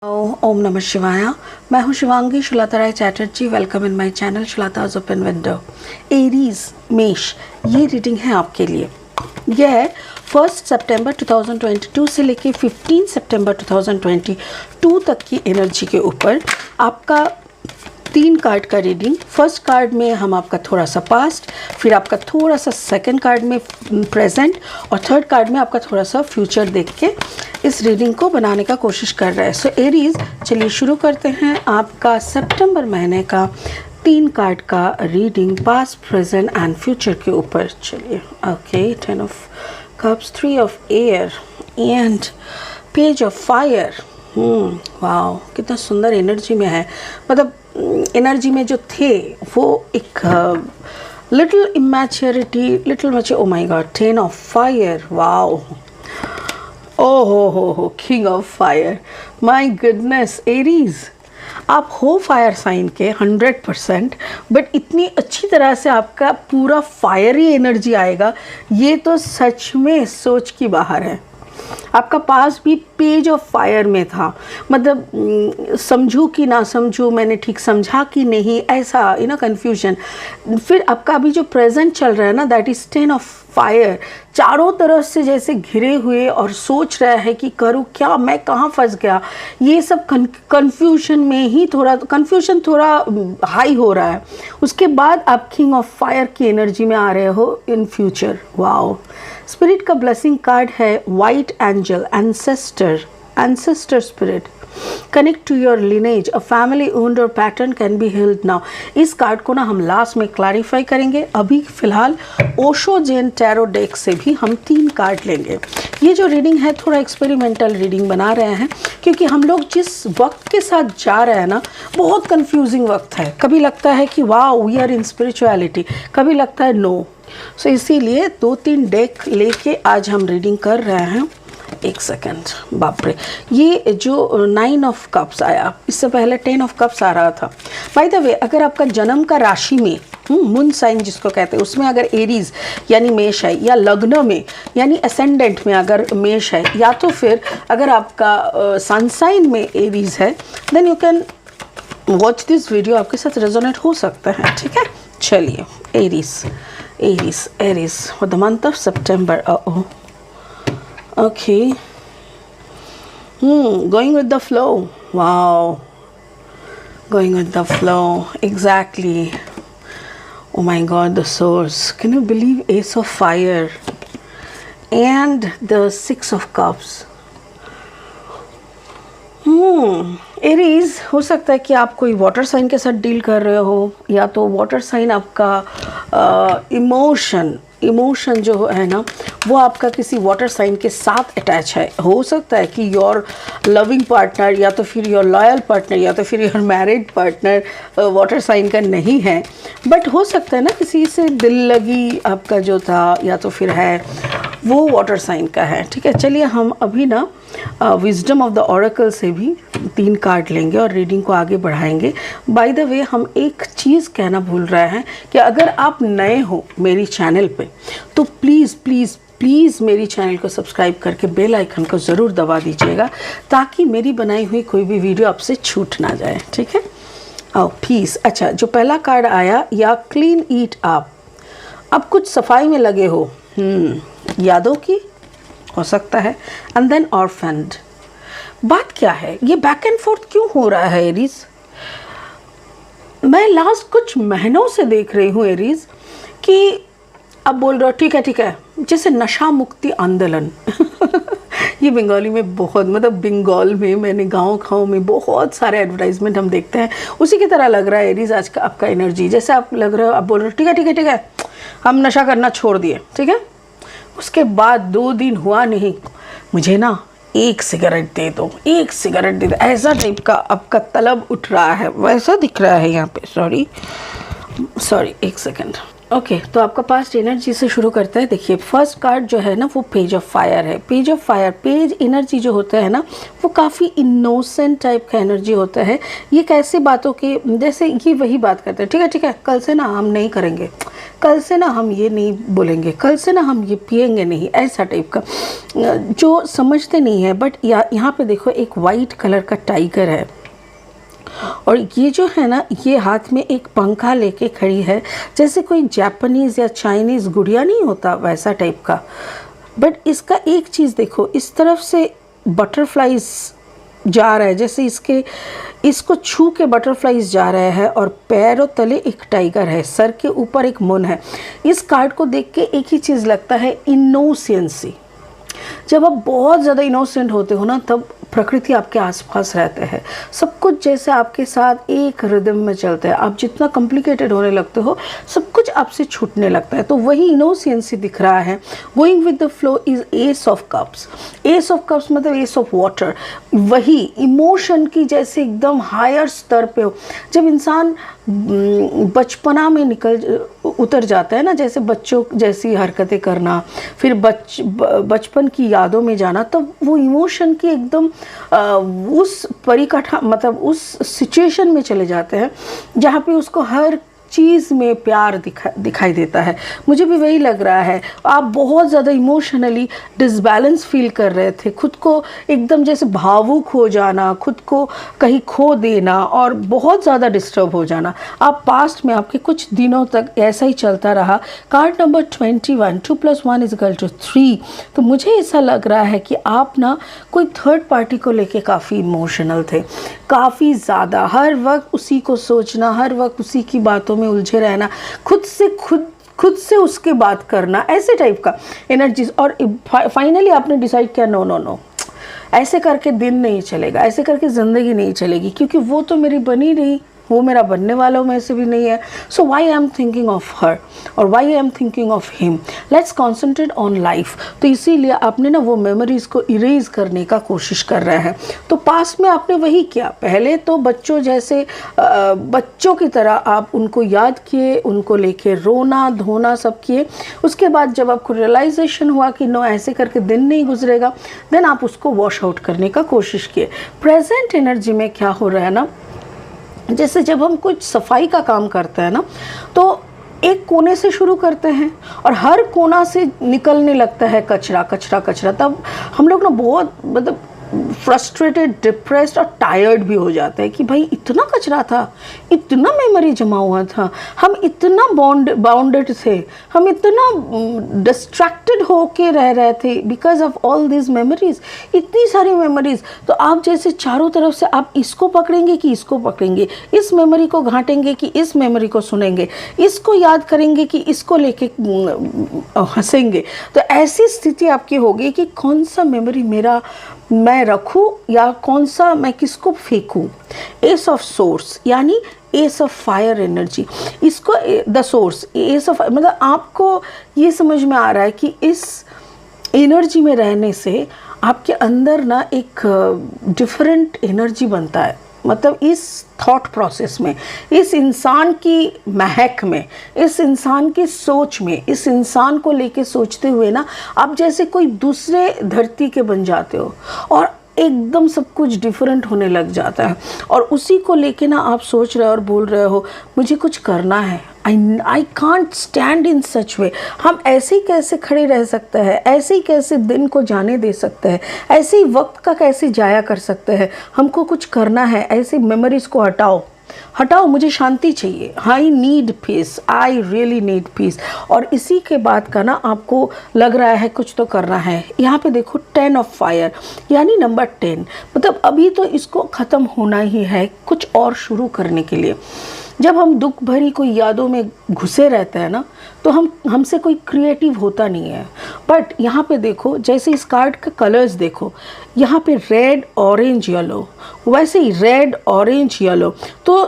ओम नमः शिवाय। मैं हूं Shivangi Shulata Rai Chatterjee. Welcome in my channel Shulata's open window. Aries मेष, ये रीडिंग है आपके लिए। यह है 1 सितंबर 2022 से लेके 15 सितंबर 2022 तक की एनर्जी के ऊपर आपका 3 कार्ड का रीडिंग। फर्स्ट कार्ड में हम आपका थोड़ा सा पास्ट, फिर आपका थोड़ा सा सेकंड कार्ड में प्रेजेंट और थर्ड कार्ड में आपका थोड़ा सा फ्यूचर देख के इस रीडिंग को बनाने का कोशिश कर रहे हैं। सो एरीज, चलिए शुरू करते हैं आपका सितंबर महीने का 3 कार्ड का reading past, present and future के ऊपर। चलिए, okay, 10 of cups, 3 of air and page of fire. Wow, कितना सुंदर एनर्जी में है। मतलब एनर्जी में जो थे वो एक little immaturity, little much. Oh my god, 10 of fire. Wow, oh हो, king of fire. My goodness Aries, आप हो फायर साइन के 100%, बट इतनी अच्छी तरह से आपका पूरा फायरी एनर्जी आएगा, ये तो सच में सोच की बाहर है। आपका पास भी पेज ऑफ फायर में था। मतलब समझूं कि ना समझूं, मैंने ठीक समझा कि नहीं, ऐसा कन्फ्यूजन। फिर आपका अभी जो प्रेजेंट चल रहा है ना, दैट इज 10 ऑफ फायर। चारों तरफ से जैसे घिरे हुए और सोच रहा है कि करूं क्या, मैं कहाँ फंस गया। ये सब कन्फ्यूजन में ही कन्फ्यूजन थोड़ा हाई हो रहा है। उसके बाद आप किंग ऑफ फायर की एनर्जी में आ रहे हो इन फ्यूचर। वाओ, स्पिरिट का ब्लेसिंग कार्ड है white angel, ancestor spirit. Connect to your lineage, a family owned or pattern can be healed now. इस कार्ड को ना हम लास्ट में क्लैरिफाई करेंगे। अभी फिलहाल ओशो जैन टैरो डेक से भी हम 3 कार्ड लेंगे। ये जो रीडिंग है थोड़ा एक्सपेरिमेंटल रीडिंग बना रहे हैं, क्योंकि हम लोग जिस वक्त के साथ जा रहे हैं ना, बहुत कंफ्यूजिंग वक्त है। कभी लगता है कि वाह वी आर इन स्पिरिचुअलिटी, कभी लगता है नो। सो इसीलिए 2-3 डेक लेके आज हम रीडिंग कर रहे हैं। एक सेकेंड, बाप रे, ये जो 9 ऑफ कप्स आया, इससे पहले 10 ऑफ कप्स आ रहा था। बाय द वे, अगर आपका जन्म का राशि में मून साइन जिसको कहते हैं, उसमें अगर एरीज यानी मेष है, या लग्न में यानी असेंडेंट में अगर मेष है, या तो फिर अगर आपका सन साइन में एरीज है, then you can watch this video, आपके साथ रेजोनेट हो सकता है। ठीक है, चलिए, Aries for the month of सितंबर। Okay. Going with the flow. Wow. Going with the flow. Exactly. Oh my God, the source. Can you believe Ace of Fire and the 6 of Cups? Aries, हो सकता है कि आप कोई water sign के साथ deal कर रहे हो, या तो वाटर साइन आपका इमोशन जो है ना, वो आपका किसी वाटर साइन के साथ अटैच है। हो सकता है कि योर लविंग पार्टनर, या तो फिर योर लॉयल पार्टनर, या तो फिर your married partner water sign का नहीं है, बट हो सकता है ना किसी से दिल लगी आपका जो था, या तो फिर है वो वाटर साइन का है। ठीक है, चलिए हम अभी ना विजडम ऑफ द ऑरेकल से भी 3 कार्ड लेंगे और रीडिंग को आगे बढ़ाएंगे। बाय द वे, हम एक चीज़ कहना भूल रहे हैं कि अगर आप नए हो मेरी चैनल पे, तो प्लीज़ प्लीज़ प्लीज़ मेरी चैनल को सब्सक्राइब करके बेल आइकन को ज़रूर दबा दीजिएगा, ताकि मेरी बनाई हुई कोई भी वीडियो आपसे छूट ना जाए। ठीक है, आओ पीस। अच्छा, जो पहला कार्ड आया, या क्लीन ईट अप, अब कुछ सफाई में लगे हो, यादों की हो सकता है, एंड देन ऑर्फेंड। बात क्या है, ये बैक एंड फोर्थ क्यों हो रहा है एरीज? मैं लास्ट कुछ महीनों से देख रही हूँ एरीज कि अब बोल रहा ठीक है, जैसे नशा मुक्ति आंदोलन ये बंगाली में बहुत, मतलब बंगाल में, मैंने गाँव में बहुत सारे एडवर्टाइजमेंट हम देखते हैं, उसी की तरह लग रहा है एरीज आज का आपका एनर्जी। जैसे आप लग रहे हो, आप बोल रहे हो ठीक है, हम नशा करना छोड़ दिए। ठीक है, उसके बाद 2 दिन हुआ नहीं, मुझे ना 1 सिगरेट दे दो, ऐसा टाइप का आपका तलब उठ रहा है, वैसा दिख रहा है यहाँ पे। सॉरी 1 सेकेंड, ओके तो आपका पास्ट एनर्जी से शुरू करते हैं। देखिए फर्स्ट कार्ड जो है ना वो पेज ऑफ फायर है। Page of fire, page energy जो होता है ना वो काफ़ी इनोसेंट टाइप का एनर्जी होता है। ये कैसी बातों के, जैसे ये वही बात करते हैं, ठीक है कल से ना हम नहीं करेंगे, कल से ना हम ये नहीं बोलेंगे, कल से ना हम ये पिएंगे नहीं, ऐसा टाइप का जो समझते नहीं है। बट यहाँ पे देखो एक वाइट कलर का टाइगर है और ये जो है ना ये हाथ में एक पंखा लेके खड़ी है, जैसे कोई जापानीज़ या चाइनीज़ गुड़िया नहीं होता वैसा टाइप का। बट इसका एक चीज़ देखो, इस तरफ से बटरफ्लाइज जा रहा है, जैसे इसको छू के बटरफ्लाइज जा रहा है और पैरों तले एक टाइगर है, सर के ऊपर एक मुन है। इस कार्ड को देख के एक ही चीज़ लगता है, इनोसेंसी। जब आप बहुत ज़्यादा इनोसेंट होते हो ना तब प्रकृति आपके आसपास रहते हैं, सब कुछ जैसे आपके साथ एक रिदम में चलता है। आप जितना कॉम्प्लिकेटेड होने लगते हो सब कुछ आपसे छूटने लगता है, तो वही इनोसेंसी दिख रहा है। Going with the flow is S of cups. S of cups मतलब एस ऑफ वाटर, वही इमोशन की जैसे एकदम हायर स्तर पे हो। जब इंसान बचपना में उतर जाता है ना, जैसे बच्चों जैसी हरकतें करना, फिर बचपन की यादों में जाना, तब वो इमोशन की एकदम उस परिकठा मतलब उस सिचुएशन में चले जाते हैं जहाँ पे उसको हर चीज़ में प्यार दिखाई देता है। मुझे भी वही लग रहा है, आप बहुत ज़्यादा इमोशनली डिसबैलेंस फील कर रहे थे, खुद को एकदम जैसे भावुक हो जाना, खुद को कहीं खो देना और बहुत ज़्यादा डिस्टर्ब हो जाना। आप पास्ट में आपके कुछ दिनों तक ऐसा ही चलता रहा। Card number 21, 2 + 1 = 3। तो मुझे ऐसा लग रहा है कि आप ना कोई थर्ड पार्टी को लेके काफ़ी इमोशनल थे, काफ़ी ज़्यादा, हर वक्त उसी को सोचना, हर वक्त उसी की बातों में उलझे रहना, खुद से उसके बात करना, ऐसे टाइप का एनर्जीज। और फाइनली आपने डिसाइड किया नो, ऐसे करके दिन नहीं चलेगा, ऐसे करके ज़िंदगी नहीं चलेगी, क्योंकि वो तो मेरी बनी नहीं, वो मेरा बनने वालों में से भी नहीं है। So why I am thinking of her और why I am thinking of him, let's concentrate on life. तो इसीलिए आपने ना वो मेमोरीज को इरेज करने का कोशिश कर रहे हैं। तो पास्ट में आपने वही किया, पहले तो बच्चों जैसे बच्चों की तरह आप उनको याद किए, उनको लेके रोना धोना सब किए। उसके बाद जब आपको रियलाइजेशन हुआ कि नो ऐसे करके दिन नहीं गुजरेगा, देन आप उसको वॉश आउट करने का कोशिश किए। प्रेजेंट एनर्जी में क्या हो रहा है ना, जैसे जब हम कुछ सफाई का काम करते हैं ना तो एक कोने से शुरू करते हैं और हर कोना से निकलने लगता है कचरा कचरा कचरा। तब हम लोग ना बहुत मतलब फ्रस्ट्रेटेड, डिप्रेस्ड और टायर्ड भी हो जाते हैं कि भाई इतना कचरा था, इतना मेमोरी जमा हुआ था, हम इतना बाउंडेड थे, हम इतना डिस्ट्रैक्टेड होके रह रहे थे because of all this memories, इतनी सारी मेमोरीज। तो आप जैसे चारों तरफ से आप इसको पकड़ेंगे कि इसको पकड़ेंगे, इस मेमोरी को घाटेंगे कि इस मेमोरी को सुनेंगे, इसको याद करेंगे कि इसको लेके हंसेंगे। तो ऐसी स्थिति आपकी होगी कि कौन सा मेमोरी मैं रखूं या कौन सा मैं किसको फेंकूं। एस ऑफ सोर्स यानी एस ऑफ फायर एनर्जी, इसको द सोर्स एस ऑफ मतलब आपको ये समझ में आ रहा है कि इस एनर्जी में रहने से आपके अंदर ना एक डिफरेंट एनर्जी बनता है। मतलब इस थॉट प्रोसेस में, इस इंसान की महक में, इस इंसान की सोच में, इस इंसान को लेके सोचते हुए ना आप जैसे कोई दूसरे धरती के बन जाते हो और एकदम सब कुछ डिफरेंट होने लग जाता है। और उसी को लेके ना आप सोच रहे हो और बोल रहे हो मुझे कुछ करना है, आई कांट स्टैंड इन सच वे। हम ऐसे ही कैसे खड़े रह सकते हैं, ऐसे ही कैसे दिन को जाने दे सकते हैं, ऐसे ही वक्त का कैसे जाया कर सकते हैं, हमको कुछ करना है। ऐसे मेमोरीज को हटाओ, मुझे शांति चाहिए, I need piece, I really need piece. और इसी के बाद का ना आपको लग रहा है कुछ तो करना है। यहाँ पे देखो 10 ऑफ फायर यानी नंबर 10, मतलब अभी तो इसको ख़त्म होना ही है कुछ और शुरू करने के लिए। जब हम दुख भरी कोई यादों में घुसे रहते हैं ना तो हमसे कोई क्रिएटिव होता नहीं है। बट यहाँ पे देखो, जैसे इस कार्ड का कलर्स देखो, यहाँ पे रेड ऑरेंज येलो, वैसे ही रेड ऑरेंज येलो। तो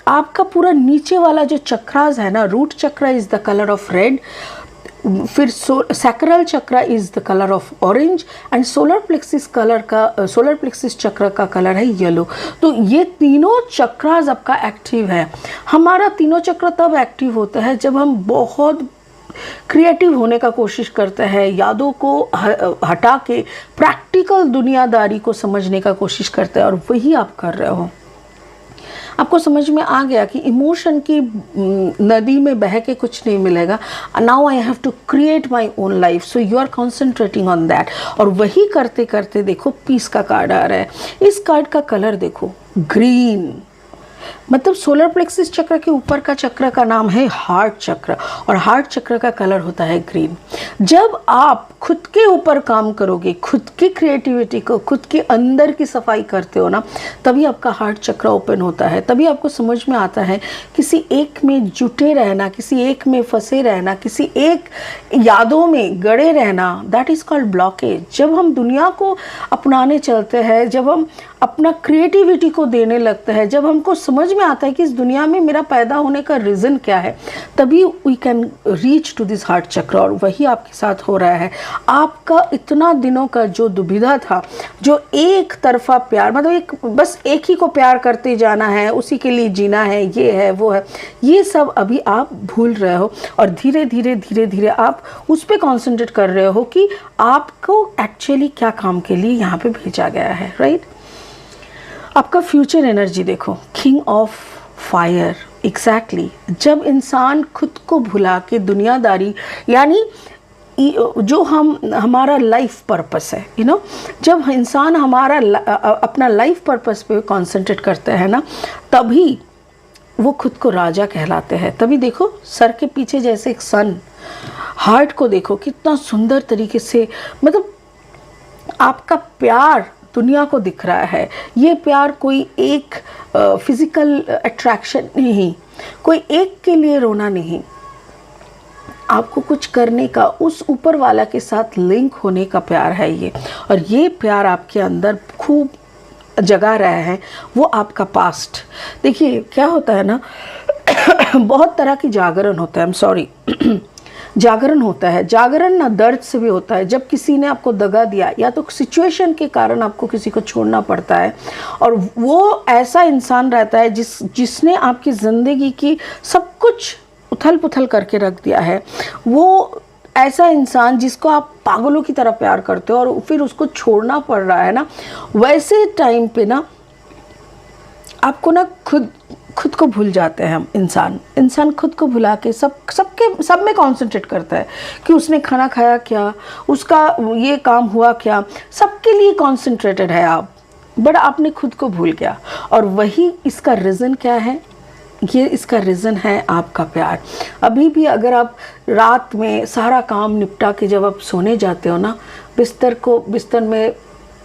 आपका पूरा नीचे वाला जो चक्रास है ना, root chakra is the colour of red, फिर sacral chakra is the colour of orange and solar plexus chakra का कलर है येलो। तो ये तीनों चक्रास आपका एक्टिव है। हमारा तीनों चक्र तब एक्टिव होता है जब हम बहुत क्रिएटिव होने का कोशिश करते हैं, यादों को हटा के प्रैक्टिकल दुनियादारी को समझने का कोशिश करते हैं, और वही आप कर रहे हो। आपको समझ में आ गया कि इमोशन की नदी में बह के कुछ नहीं मिलेगा। Now I have to create my own life, so you are concentrating on that. और वही करते करते देखो पीस का कार्ड आ रहा है। इस कार्ड का कलर देखो ग्रीन, मतलब सोलर प्लेक्सिस चक्र के ऊपर का चक्र का नाम है हार्ट चक्र, और हार्ट चक्र का कलर होता है ग्रीन। जब आप खुद के ऊपर काम करोगे, खुद की क्रिएटिविटी को, खुद के अंदर की सफाई करते हो ना, तभी आपका हार्ट चक्र ओपन होता है। तभी आपको समझ में आता है किसी एक में जुटे रहना, किसी एक में फंसे रहना, किसी एक यादों में गड़े रहना, दैट इज़ कॉल्ड ब्लॉकेज। जब हम दुनिया को अपनाने चलते हैं, जब हम अपना क्रिएटिविटी को देने लगते हैं, जब हमको समझ में आता है कि इस दुनिया में मेरा पैदा होने का रीज़न क्या है, तभी we can reach to this heart chakra. और वही आपके साथ हो रहा है। आपका इतना दिनों का जो दुविधा था, जो एक तरफा प्यार, मतलब बस एक ही को प्यार करते जाना है, उसी के लिए जीना है, ये है वो है, ये सब अभी आप भूल रहे हो। और धीरे धीरे आप उस पर कॉन्सेंट्रेट कर रहे हो कि आपको एक्चुअली क्या काम के लिए यहाँ पे भेजा गया है, राइट। आपका फ्यूचर एनर्जी देखो, किंग ऑफ फायर, एग्जैक्टली। जब इंसान खुद को भुला के दुनियादारी, यानी जो हमारा लाइफ पर्पस है, जब इंसान हमारा अपना लाइफ पर्पस पे कंसंट्रेट करते हैं ना, तभी वो खुद को राजा कहलाते हैं। तभी देखो सर के पीछे जैसे एक सन, हार्ट को देखो कितना सुंदर तरीके से, मतलब आपका प्यार दुनिया को दिख रहा है। ये प्यार कोई एक फिजिकल अट्रैक्शन नहीं, कोई एक के लिए रोना नहीं, आपको कुछ करने का, उस ऊपर वाला के साथ लिंक होने का प्यार है ये। और ये प्यार आपके अंदर खूब जगा रहा है, वो आपका पास्ट। देखिए क्या होता है ना बहुत तरह की जागरण होता है, सॉरी जागरण होता है। जागरण ना दर्द से भी होता है। जब किसी ने आपको दगा दिया, या तो सिचुएशन के कारण आपको किसी को छोड़ना पड़ता है, और वो ऐसा इंसान रहता है जिसने आपकी ज़िंदगी की सब कुछ उथल पुथल करके रख दिया है। वो ऐसा इंसान जिसको आप पागलों की तरह प्यार करते हो और फिर उसको छोड़ना पड़ रहा है ना, वैसे टाइम पे ना आपको ना खुद को भूल जाते हैं हम। इंसान खुद को भुला के सब में कंसंट्रेट करता है कि उसने खाना खाया क्या, उसका ये काम हुआ क्या, सबके लिए कंसंट्रेटेड है आप, बट आपने खुद को भूल गया। और वही इसका रीज़न क्या है, ये इसका रीज़न है आपका प्यार। अभी भी अगर आप रात में सारा काम निपटा के जब आप सोने जाते हो ना, बिस्तर में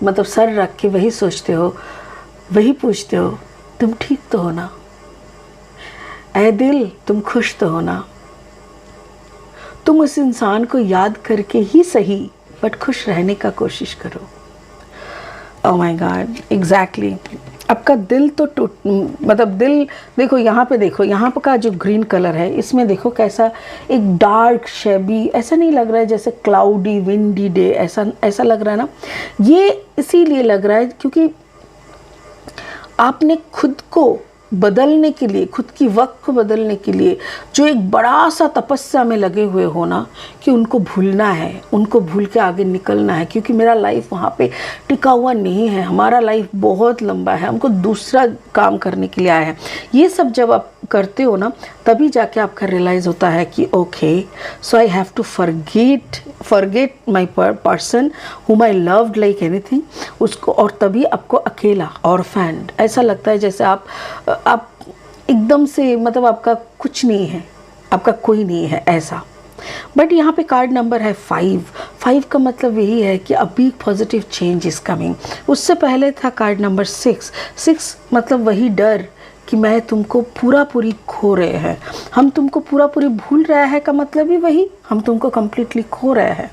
मतलब सर रख के वही सोचते हो, वही पूछते हो, तुम ठीक तो हो ना, ऐ दिल तुम खुश तो हो ना। तुम उस इंसान को याद करके ही सही, बट खुश रहने का कोशिश करो। Oh my God, exactly. आपका दिल तो मतलब दिल देखो, यहाँ पे देखो, यहाँ पर का जो ग्रीन कलर है, इसमें देखो कैसा एक डार्क शेबी, ऐसा नहीं लग रहा है जैसे क्लाउडी विंडी डे, ऐसा लग रहा है ना। ये इसीलिए लग रहा है क्योंकि आपने खुद को बदलने के लिए, खुद की वक्त को बदलने के लिए जो एक बड़ा सा तपस्या में लगे हुए हो ना, कि उनको भूलना है, उनको भूल के आगे निकलना है, क्योंकि मेरा लाइफ वहाँ पे टिका हुआ नहीं है, हमारा लाइफ बहुत लंबा है, हमको दूसरा काम करने के लिए आया है। ये सब जब आप करते हो ना, तभी जाके आपका रियलाइज़ होता है कि okay, so I have to forget my person whom I loved like anything, उसको। और तभी आपको अकेला और फैंड ऐसा लगता है जैसे आप एकदम से, मतलब आपका कुछ नहीं है, आपका कोई नहीं है ऐसा। बट यहाँ पे कार्ड नंबर है 5 का मतलब यही है कि अभी पॉजिटिव चेंज इज़ कमिंग। उससे पहले था कार्ड नंबर 6 मतलब वही डर कि मैं तुमको पूरी खो रहे हैं, हम तुमको पूरी भूल रहे हैं का मतलब ही वही, हम तुमको कम्प्लीटली खो रहे हैं।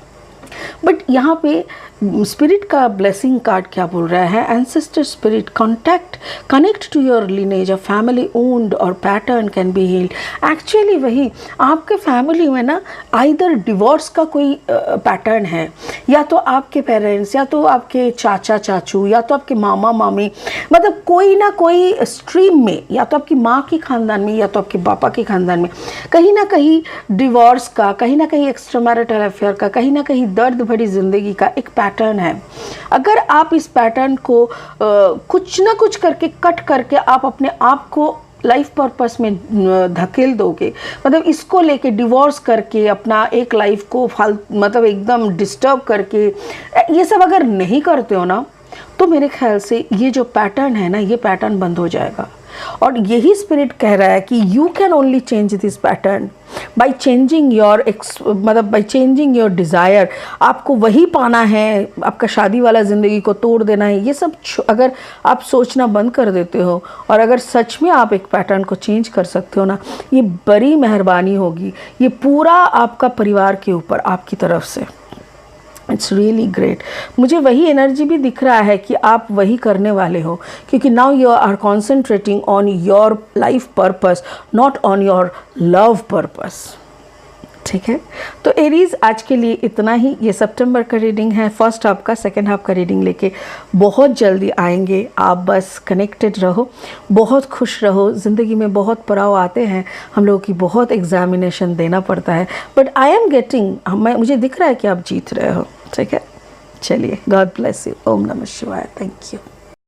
बट यहाँ पे स्पिरिट का ब्लेसिंग कार्ड क्या बोल रहा है, ancestor spirit connect to your lineage, a family owned or pattern can be healed. Actually वही आपके फैमिली में ना आइदर डिवोर्स का कोई पैटर्न है, या तो आपके पेरेंट्स, या तो आपके चाचा चाचू, या तो आपके मामा मामी, मतलब कोई ना कोई स्ट्रीम में, या तो आपकी माँ के खानदान में या तो आपके पापा के खानदान में कहीं ना कहीं डिवोर्स का, कहीं ना कहीं एक्स्ट्रा मैरिटल अफेयर का, कहीं ना कहीं दर्द भरी ज़िंदगी का एक पैटर्न है। अगर आप इस पैटर्न को कुछ ना कुछ करके कट करके आप अपने आप को लाइफ पर्पस में धकेल दोगे, मतलब इसको लेके डिवोर्स करके अपना एक लाइफ को मतलब एकदम डिस्टर्ब करके ये सब अगर नहीं करते हो ना, तो मेरे ख्याल से ये जो पैटर्न है ना, ये पैटर्न बंद हो जाएगा। और यही स्पिरिट कह रहा है कि you can only change this pattern by changing your मतलब बाई चेंजिंग योर डिज़ायर। आपको वही पाना है, आपका शादी वाला ज़िंदगी को तोड़ देना है, ये सब अगर आप सोचना बंद कर देते हो और अगर सच में आप एक पैटर्न को चेंज कर सकते हो ना, ये बड़ी मेहरबानी होगी ये पूरा आपका परिवार के ऊपर आपकी तरफ से। It's really great. मुझे वही एनर्जी भी दिख रहा है कि आप वही करने वाले हो, क्योंकि now you are concentrating on your life purpose, not on your love purpose. ठीक है, तो एरीज आज के लिए इतना ही। ये सितंबर का रीडिंग है, फर्स्ट हाफ का। सेकेंड हाफ का रीडिंग लेके बहुत जल्दी आएंगे। आप बस कनेक्टेड रहो, बहुत खुश रहो। ज़िंदगी में बहुत पड़ाव आते हैं, हम लोगों की बहुत एग्जामिनेशन देना पड़ता है, बट आई एम गेटिंग, मुझे दिख रहा है कि आप जीत रहे हो। ठीक है, चलिए, गॉड ब्लेस यू। ओम नमः शिवाय। Thank you.